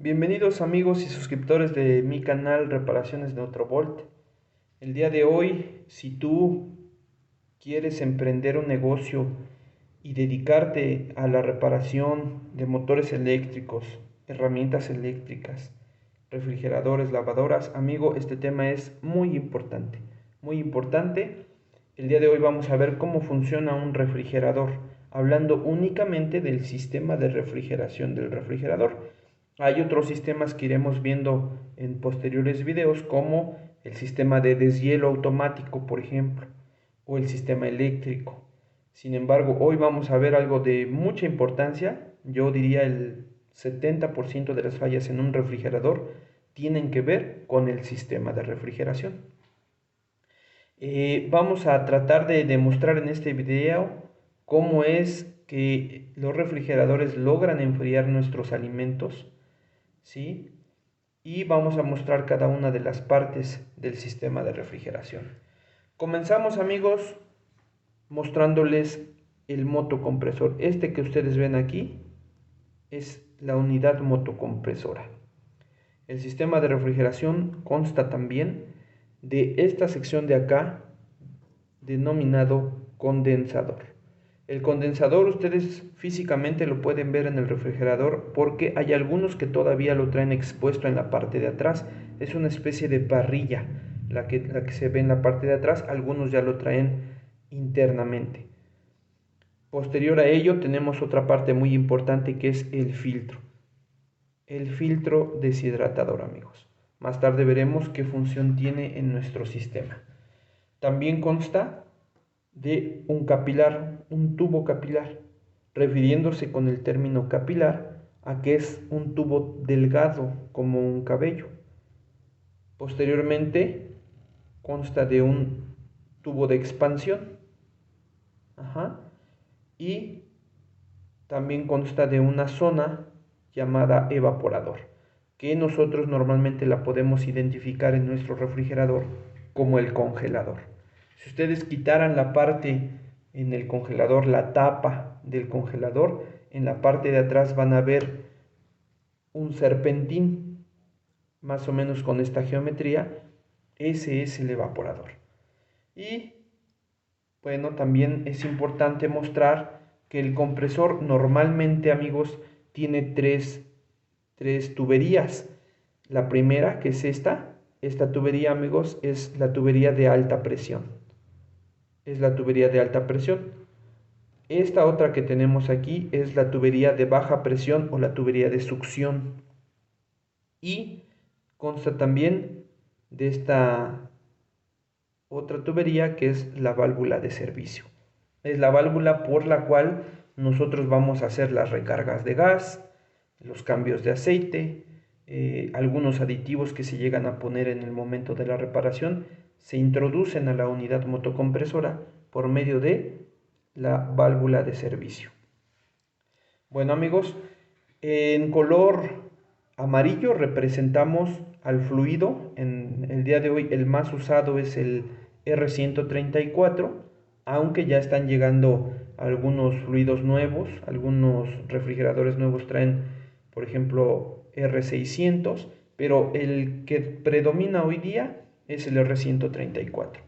Bienvenidos amigos y suscriptores de mi canal Reparaciones Neutrovolt. El día de hoy, si tú quieres emprender un negocio y dedicarte a la reparación de motores eléctricos, herramientas eléctricas, refrigeradores, lavadoras, amigo, este tema es muy importante, muy importante. El día de hoy vamos a ver cómo funciona un refrigerador, hablando únicamente del sistema de refrigeración del refrigerador. Hay otros sistemas que iremos viendo en posteriores videos, como el sistema de deshielo automático, por ejemplo, o el sistema eléctrico. Sin embargo, hoy vamos a ver algo de mucha importancia. Yo diría el 70% de las fallas en un refrigerador tienen que ver con el sistema de refrigeración. Vamos a tratar de demostrar en este video cómo es que los refrigeradores logran enfriar nuestros alimentos, ¿sí? Y vamos a mostrar cada una de las partes del sistema de refrigeración. Comenzamos, amigos, mostrándoles el motocompresor. Este que ustedes ven aquí es la unidad motocompresora. El sistema de refrigeración consta también de esta sección de acá, denominado condensador. El condensador ustedes físicamente lo pueden ver en el refrigerador porque hay algunos que todavía lo traen expuesto en la parte de atrás. Es una especie de parrilla la que se ve en la parte de atrás. Algunos ya lo traen internamente. Posterior a ello tenemos otra parte muy importante que es el filtro. El filtro deshidratador, amigos. Más tarde veremos qué función tiene en nuestro sistema. También consta de un capilar, un tubo capilar, refiriéndose con el término capilar a que es un tubo delgado como un cabello. Posteriormente consta de un tubo de expansión, y también consta de una zona llamada evaporador, que nosotros normalmente la podemos identificar en nuestro refrigerador como el congelador. Si ustedes quitaran la parte en el congelador, la tapa del congelador, en la parte de atrás van a ver un serpentín, más o menos con esta geometría. Ese es el evaporador. Y bueno, también es importante mostrar que el compresor normalmente, amigos, tiene tres tuberías. La primera, que es esta tubería, amigos, es la tubería de alta presión. Es la tubería de alta presión. Esta otra que tenemos aquí es la tubería de baja presión o la tubería de succión. Y consta también de esta otra tubería que es la válvula de servicio. Es la válvula por la cual nosotros vamos a hacer las recargas de gas, los cambios de aceite, algunos aditivos que se llegan a poner en el momento de la reparación se introducen a la unidad motocompresora por medio de la válvula de servicio. Bueno, amigos, en color amarillo representamos al fluido. En el día de hoy el más usado es el R134, aunque ya están llegando algunos fluidos nuevos. Algunos refrigeradores nuevos traen, por ejemplo, R600, pero el que predomina hoy día es el R134.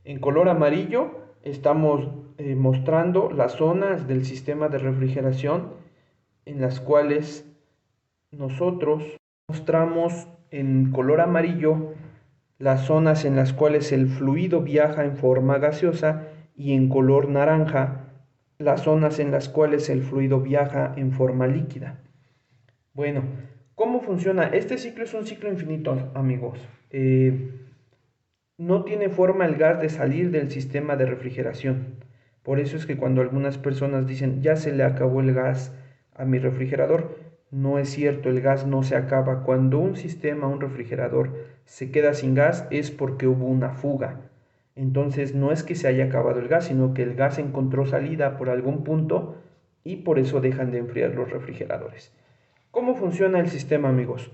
En color amarillo estamos mostrando las zonas del sistema de refrigeración en las cuales nosotros mostramos en color amarillo las zonas en las cuales el fluido viaja en forma gaseosa, y en color naranja las zonas en las cuales el fluido viaja en forma líquida. Bueno, ¿cómo funciona? Este ciclo es un ciclo infinito, amigos. No tiene forma el gas de salir del sistema de refrigeración. Por eso es que cuando algunas personas dicen, ya se le acabó el gas a mi refrigerador, no es cierto, el gas no se acaba. Cuando un sistema, un refrigerador, se queda sin gas es porque hubo una fuga. Entonces no es que se haya acabado el gas, sino que el gas encontró salida por algún punto y por eso dejan de enfriar los refrigeradores. ¿Cómo funciona el sistema, amigos?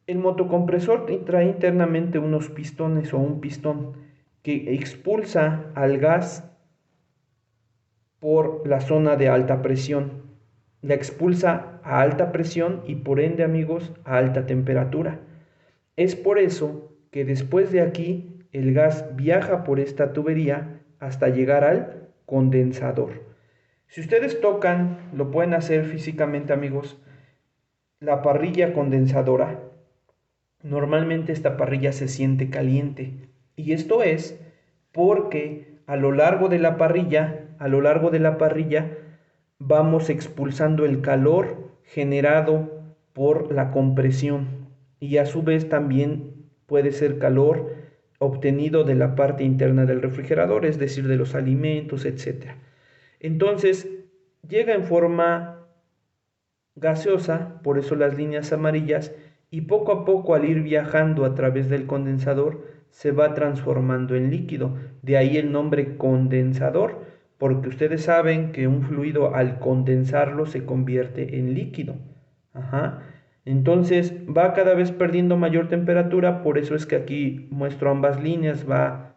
El motocompresor trae internamente unos pistones o un pistón que expulsa al gas por la zona de alta presión. La expulsa a alta presión y por ende, amigos, a alta temperatura. Es por eso que después de aquí el gas viaja por esta tubería hasta llegar al condensador. Si ustedes tocan, lo pueden hacer físicamente, amigos, la parrilla condensadora. Normalmente esta parrilla se siente caliente y esto es porque a lo largo de la parrilla vamos expulsando el calor generado por la compresión y a su vez también puede ser calor obtenido de la parte interna del refrigerador, es decir, de los alimentos, etc. Entonces llega en forma gaseosa, por eso las líneas amarillas, y poco a poco al ir viajando a través del condensador se va transformando en líquido. De ahí el nombre condensador, porque ustedes saben que un fluido al condensarlo se convierte en líquido. Ajá. Entonces va cada vez perdiendo mayor temperatura, por eso es que aquí muestro ambas líneas, va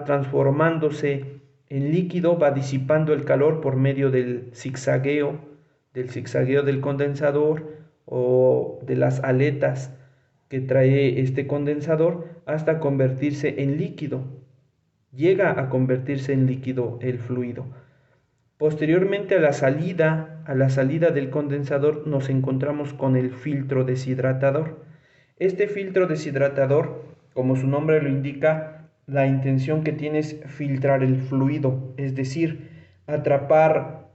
transformándose en líquido, va disipando el calor por medio del zigzagueo del condensador o de las aletas que trae este condensador hasta convertirse en líquido. Llega a convertirse en líquido el fluido. Posteriormente a la salida del condensador nos encontramos con el filtro deshidratador. Este filtro deshidratador, como su nombre lo indica, la intención que tiene es filtrar el fluido, es decir, atrapar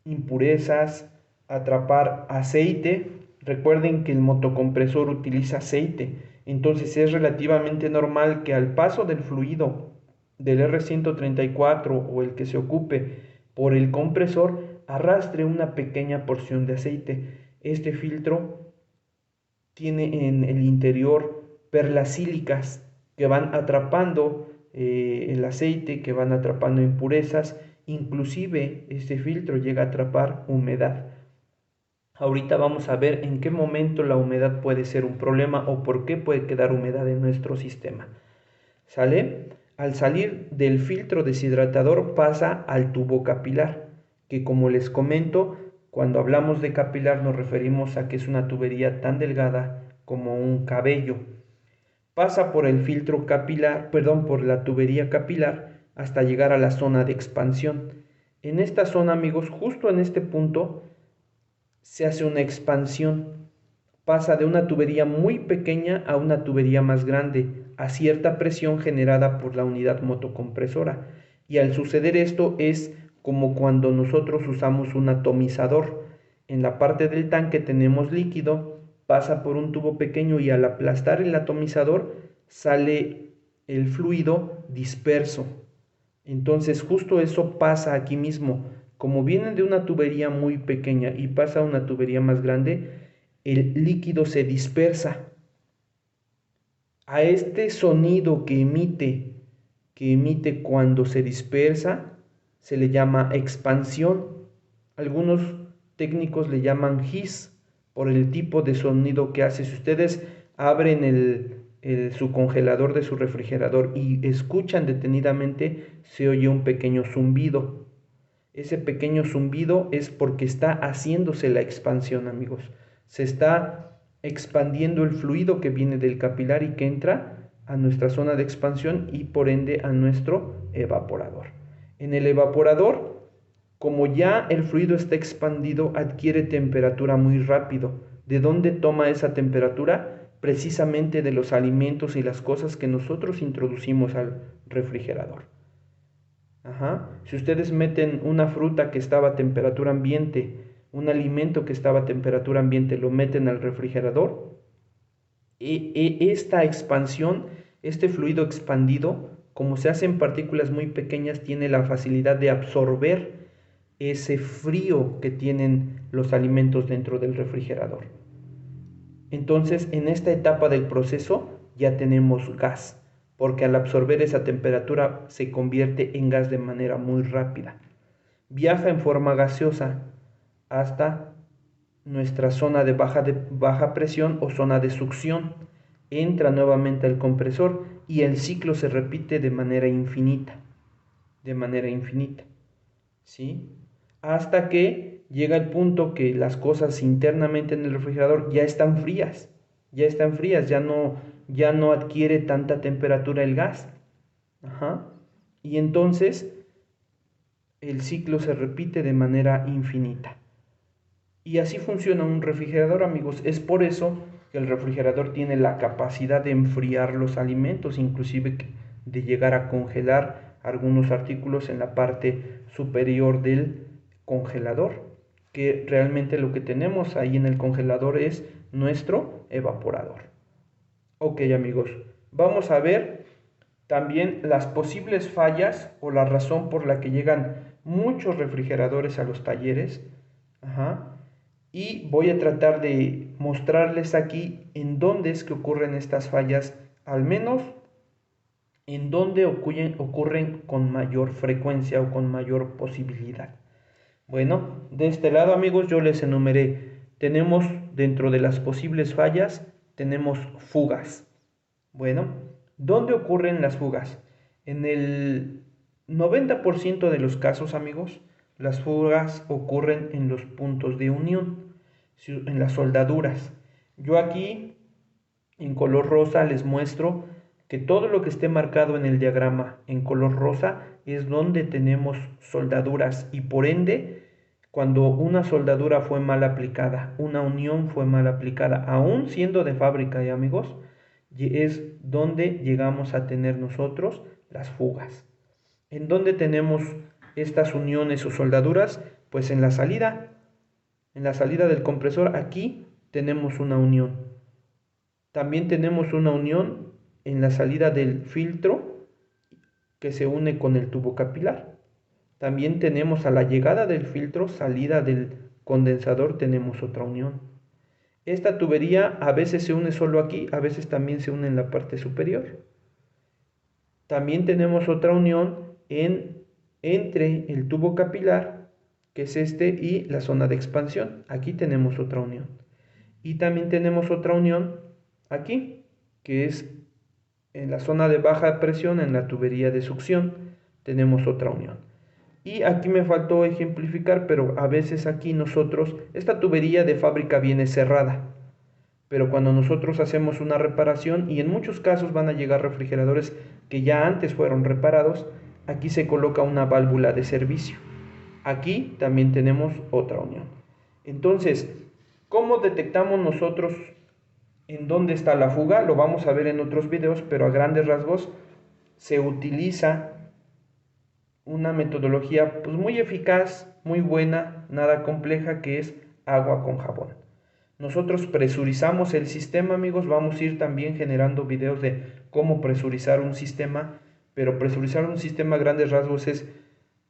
impurezas, atrapar aceite. Recuerden que el motocompresor utiliza aceite, entonces es relativamente normal que al paso del fluido del R134 o el que se ocupe por el compresor arrastre una pequeña porción de aceite. Este filtro tiene en el interior perlas sílicas que van atrapando el aceite, que van atrapando impurezas. Inclusive este filtro llega a atrapar humedad. Ahorita vamos a ver en qué momento la humedad puede ser un problema o por qué puede quedar humedad en nuestro sistema. ¿Sale? Al salir del filtro deshidratador pasa al tubo capilar, que como les comento, cuando hablamos de capilar nos referimos a que es una tubería tan delgada como un cabello. Pasa por el filtro capilar, por la tubería capilar hasta llegar a la zona de expansión. En esta zona, amigos, justo en este punto se hace una expansión. Pasa de una tubería muy pequeña a una tubería más grande a cierta presión generada por la unidad motocompresora. Y al suceder esto es como cuando nosotros usamos un atomizador. En la parte del tanque tenemos líquido, pasa por un tubo pequeño y al aplastar el atomizador sale el fluido disperso. Entonces justo eso pasa aquí mismo. Como vienen de una tubería muy pequeña y pasa a una tubería más grande, el líquido se dispersa. A este sonido que emite cuando se dispersa, se le llama expansión. Algunos técnicos le llaman hiss por el tipo de sonido que hace. Si ustedes abren su congelador de su refrigerador y escuchan detenidamente, se oye un pequeño zumbido. Ese pequeño zumbido es porque está haciéndose la expansión, amigos. Se está expandiendo el fluido que viene del capilar y que entra a nuestra zona de expansión y por ende a nuestro evaporador. En el evaporador, como ya el fluido está expandido, adquiere temperatura muy rápido. ¿De dónde toma esa temperatura? Precisamente de los alimentos y las cosas que nosotros introducimos al refrigerador. Ajá. Si ustedes meten una fruta que estaba a temperatura ambiente, un alimento que estaba a temperatura ambiente, lo meten al refrigerador, esta expansión, este fluido expandido, como se hacen partículas muy pequeñas, tiene la facilidad de absorber ese frío que tienen los alimentos dentro del refrigerador. Entonces, en esta etapa del proceso ya tenemos gas, porque al absorber esa temperatura se convierte en gas de manera muy rápida. Viaja en forma gaseosa hasta nuestra zona de baja presión o zona de succión. Entra nuevamente al compresor y el ciclo se repite de manera infinita, ¿sí? Hasta que llega el punto que las cosas internamente en el refrigerador ya están frías, ya no adquiere tanta temperatura el gas. Ajá. Y entonces el ciclo se repite de manera infinita. Y así funciona un refrigerador, amigos. Es por eso que el refrigerador tiene la capacidad de enfriar los alimentos, inclusive de llegar a congelar algunos artículos en la parte superior del congelador, que realmente lo que tenemos ahí en el congelador es nuestro evaporador. Ok, amigos, vamos a ver también las posibles fallas o la razón por la que llegan muchos refrigeradores a los talleres. Ajá. Y voy a tratar de mostrarles aquí en dónde es que ocurren estas fallas, al menos en dónde ocurren con mayor frecuencia o con mayor posibilidad. Bueno, de este lado, amigos, yo les enumeré. Tenemos dentro de las posibles fallas, tenemos fugas. Bueno, ¿dónde ocurren las fugas? En el 90% de los casos, amigos, las fugas ocurren en los puntos de unión, en las soldaduras. Yo aquí, en color rosa, les muestro que todo lo que esté marcado en el diagrama en color rosa es donde tenemos soldaduras y por ende, cuando una soldadura fue mal aplicada, una unión fue mal aplicada, aún siendo de fábrica, amigos, es donde llegamos a tener nosotros las fugas. ¿En dónde tenemos estas uniones o soldaduras? Pues en la salida del compresor. Aquí tenemos una unión. También tenemos una unión en la salida del filtro que se une con el tubo capilar. También tenemos a la llegada del filtro, salida del condensador, tenemos otra unión. Esta tubería a veces se une solo aquí, a veces también se une en la parte superior. También tenemos otra unión entre el tubo capilar, que es este, y la zona de expansión. Aquí tenemos otra unión. Y también tenemos otra unión aquí, que es en la zona de baja presión, en la tubería de succión, tenemos otra unión. Y aquí me faltó ejemplificar, pero a veces aquí esta tubería de fábrica viene cerrada. Pero cuando nosotros hacemos una reparación, y en muchos casos van a llegar refrigeradores que ya antes fueron reparados, aquí se coloca una válvula de servicio. Aquí también tenemos otra unión. Entonces, ¿cómo detectamos nosotros en dónde está la fuga? Lo vamos a ver en otros videos, pero a grandes rasgos se utiliza una metodología pues muy eficaz, muy buena, nada compleja, que es agua con jabón. Nosotros presurizamos el sistema, amigos. Vamos a ir también generando videos de cómo presurizar un sistema, pero presurizar un sistema a grandes rasgos es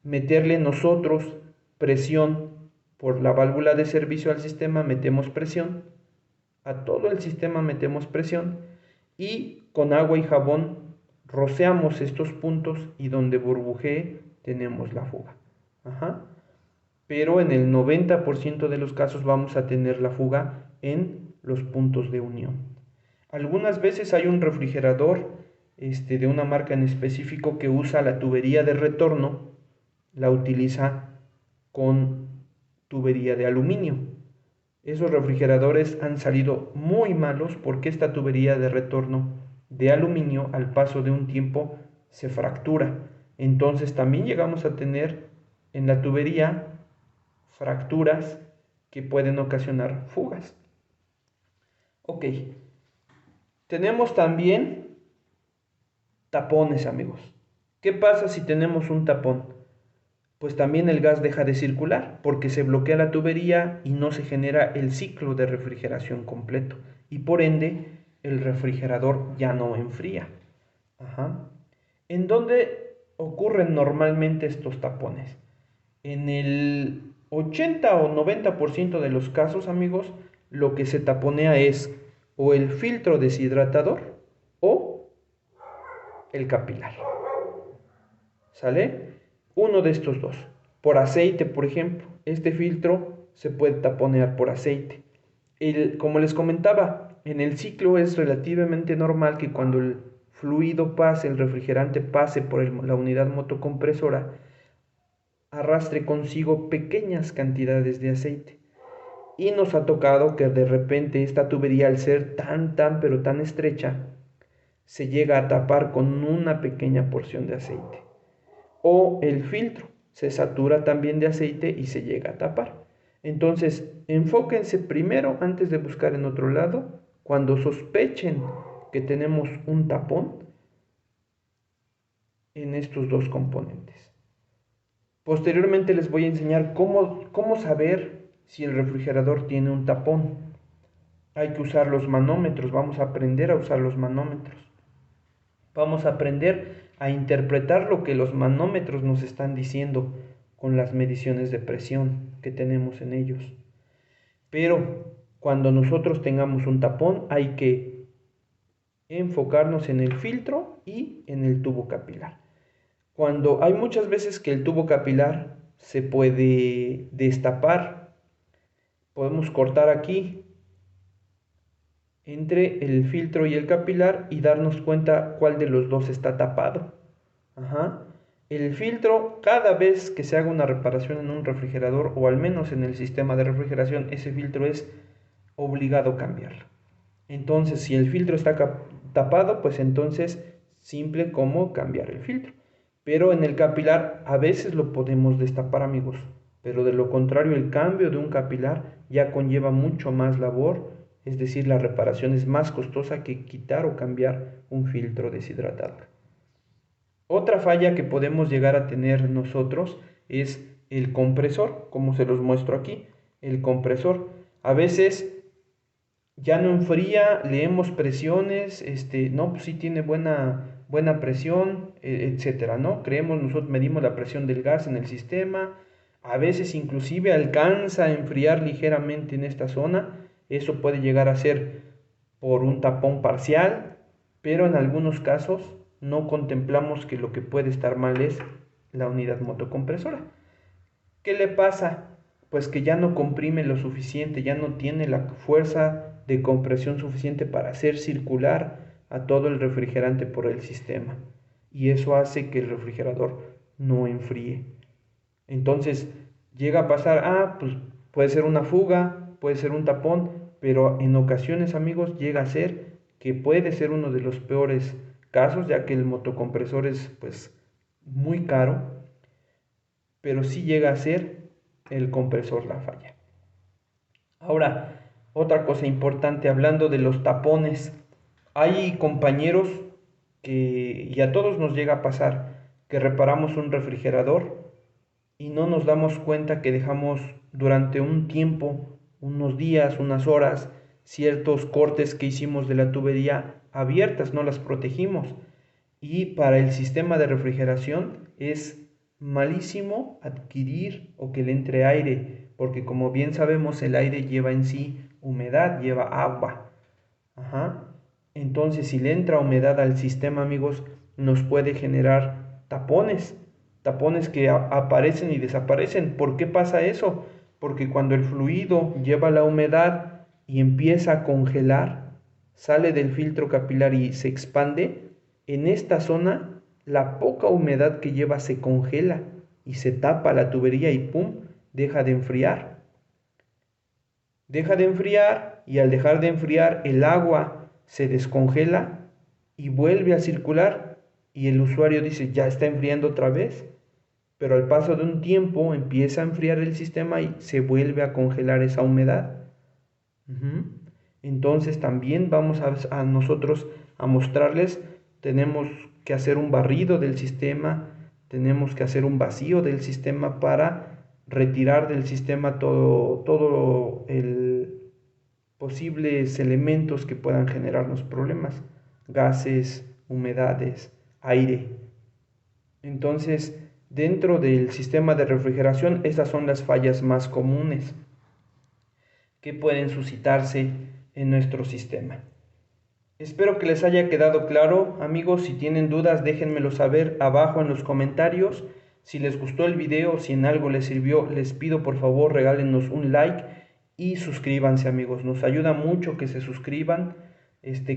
meterle nosotros presión por la válvula de servicio al sistema, metemos presión, a todo el sistema metemos presión y con agua y jabón rociamos estos puntos y donde burbujee tenemos la fuga. Ajá. Pero en el 90% de los casos vamos a tener la fuga en los puntos de unión. Algunas veces hay un refrigerador de una marca en específico que usa la tubería de retorno, la utiliza con tubería de aluminio. Esos refrigeradores han salido muy malos porque esta tubería de retorno de aluminio al paso de un tiempo se fractura. Entonces también llegamos a tener en la tubería fracturas que pueden ocasionar fugas. Ok, tenemos también tapones, amigos. ¿Qué pasa si tenemos un tapón? Pues también el gas deja de circular porque se bloquea la tubería y no se genera el ciclo de refrigeración completo y por ende el refrigerador ya no enfría. Ajá. ¿En dónde ocurren normalmente estos tapones? En el 80 o 90% de los casos, amigos, lo que se taponea es o el filtro deshidratador o el capilar. ¿Sale? Uno de estos dos. Por aceite, por ejemplo, este filtro se puede taponear por aceite. Como les comentaba, en el ciclo es relativamente normal que cuando el fluido pase, el refrigerante pase por la unidad motocompresora, arrastre consigo pequeñas cantidades de aceite. Y nos ha tocado que de repente esta tubería, al ser pero tan estrecha, se llega a tapar con una pequeña porción de aceite. O el filtro se satura también de aceite y se llega a tapar. Entonces, enfóquense primero, antes de buscar en otro lado, cuando sospechen que tenemos un tapón en estos dos componentes. Posteriormente les voy a enseñar cómo saber si el refrigerador tiene un tapón. Hay que usar los manómetros, vamos a aprender a usar los manómetros. Vamos a aprender a interpretar lo que los manómetros nos están diciendo con las mediciones de presión que tenemos en ellos. Pero cuando nosotros tengamos un tapón hay que enfocarnos en el filtro y en el tubo capilar. Cuando hay muchas veces que el tubo capilar se puede destapar, podemos cortar aquí entre el filtro y el capilar y darnos cuenta cuál de los dos está tapado. El filtro, cada vez que se haga una reparación en un refrigerador o al menos en el sistema de refrigeración, ese filtro es obligado cambiarlo. Entonces, si el filtro está tapado, pues entonces simple como cambiar el filtro. Pero en el capilar a veces lo podemos destapar, amigos. Pero de lo contrario, el cambio de un capilar ya conlleva mucho más labor. Es decir, la reparación es más costosa que quitar o cambiar un filtro deshidratador. Otra falla que podemos llegar a tener nosotros es el compresor, como se los muestro aquí. El compresor a veces ya no enfría, leemos presiones, no, pues sí tiene buena presión, etcétera, ¿no? Creemos, nosotros medimos la presión del gas en el sistema, a veces inclusive alcanza a enfriar ligeramente en esta zona, eso puede llegar a ser por un tapón parcial, pero en algunos casos no contemplamos que lo que puede estar mal es la unidad motocompresora. ¿Qué le pasa? Pues que ya no comprime lo suficiente, ya no tiene la fuerza de compresión suficiente para hacer circular a todo el refrigerante por el sistema. Y eso hace que el refrigerador no enfríe. Entonces llega a pasar, pues puede ser una fuga, puede ser un tapón, pero en ocasiones, amigos, llega a ser que puede ser uno de los peores casos, ya que el motocompresor es pues muy caro, pero sí llega a ser el compresor la falla. Ahora, otra cosa importante, hablando de los tapones, hay compañeros y a todos nos llega a pasar, que reparamos un refrigerador y no nos damos cuenta que dejamos durante un tiempo, unos días, unas horas, ciertos cortes que hicimos de la tubería abiertas, no las protegimos. Y para el sistema de refrigeración es malísimo adquirir o que le entre aire, porque como bien sabemos el aire lleva en sí humedad, lleva agua. Entonces si le entra humedad al sistema, amigos, nos puede generar tapones que aparecen y desaparecen. ¿Por qué pasa eso? Porque cuando el fluido lleva la humedad y empieza a congelar, sale del filtro capilar y se expande, en esta zona la poca humedad que lleva se congela y se tapa la tubería y ¡pum!, deja de enfriar. Deja de enfriar y al dejar de enfriar el agua se descongela y vuelve a circular y el usuario dice, ya está enfriando otra vez, pero al paso de un tiempo empieza a enfriar el sistema y se vuelve a congelar esa humedad. Entonces también vamos a nosotros a mostrarles, tenemos que hacer un barrido del sistema, tenemos que hacer un vacío del sistema para retirar del sistema todo posibles elementos que puedan generarnos problemas, gases, humedades, aire. Entonces, dentro del sistema de refrigeración, estas son las fallas más comunes que pueden suscitarse en nuestro sistema. Espero que les haya quedado claro, amigos. Si tienen dudas, déjenmelo saber abajo en los comentarios. Si les gustó el video, si en algo les sirvió, les pido por favor regálenos un like y suscríbanse, amigos. Nos ayuda mucho que se suscriban,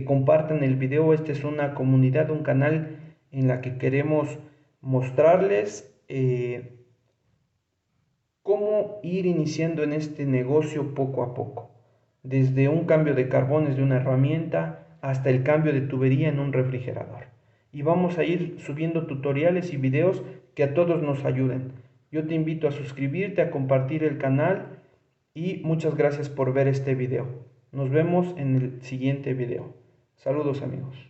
compartan el video. Esta es una comunidad, un canal en la que queremos mostrarles cómo ir iniciando en este negocio poco a poco, desde un cambio de carbones de una herramienta hasta el cambio de tubería en un refrigerador. Y vamos a ir subiendo tutoriales y videos que a todos nos ayuden. Yo te invito a suscribirte, a compartir el canal y muchas gracias por ver este video. Nos vemos en el siguiente video. Saludos amigos.